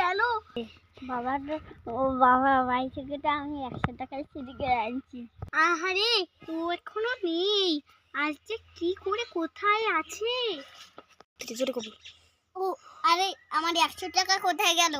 গেল বাবার বাবা বাড়ি থেকে আমি 100 টাকার সিডি কিনে আনছি। আহারে ও এখনো নেই, আজকে কি করে কোথায় আছে? ও আরে আমার 100 টাকা কোথায় গেল?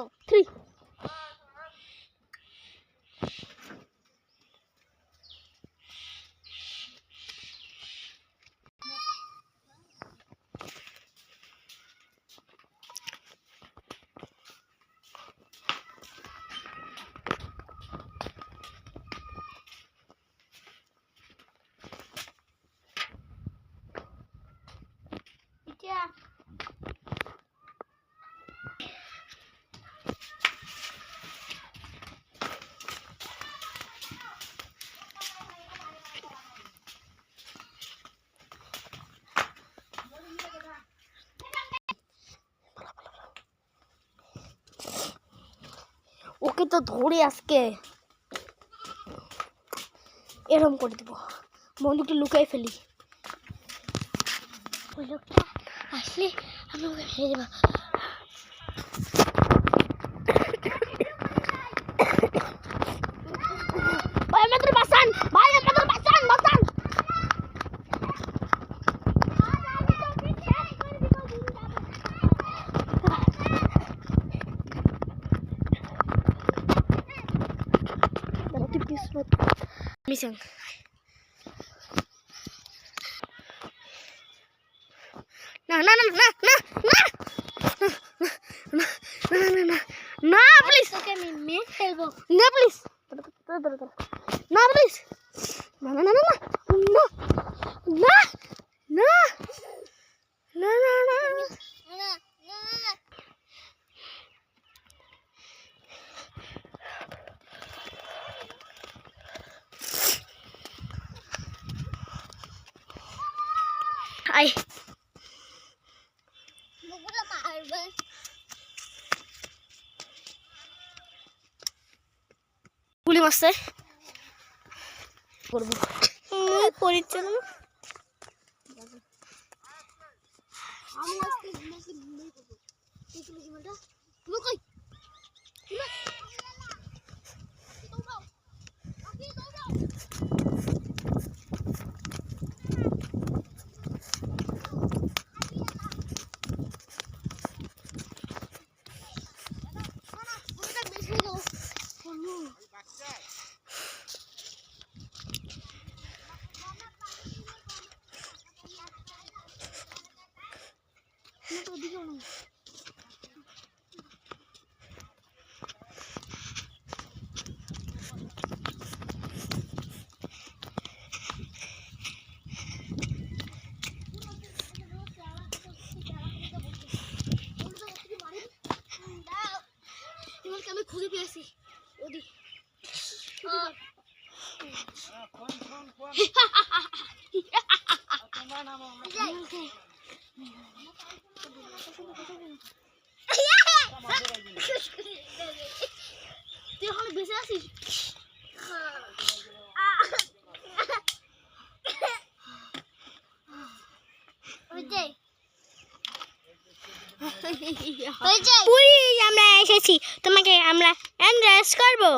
ওকে তো ধরে আজকে এরকম করে দেবো, বন্দুকটা লুকাই ফেলি। ওই লোকটা আসলে আমি ওকে ফেলে দেবো। ভাই আমাদের বাঁচান, ভাই আমাদের বাঁচান, বাঁচান। Missing. No, no, no, no, no, no, no, no, no, no, no, please. Okay, me help. No, please. No, please. No, no, no, no, no, no, no, no, no, no, no. Ay. গুলি মারছে করবো পরিচয় না আমি আজকে Messi মুই করব এই তুমি জীবনটা তুমি কই দৌড়াও আপনি দৌড়াও আমি খুঁজে পেয়েছি ওদি তুই এখন বেঁচে আছিস? আমরা এসেছি, তোমাকে আমরা এন্ড্রেস করবো।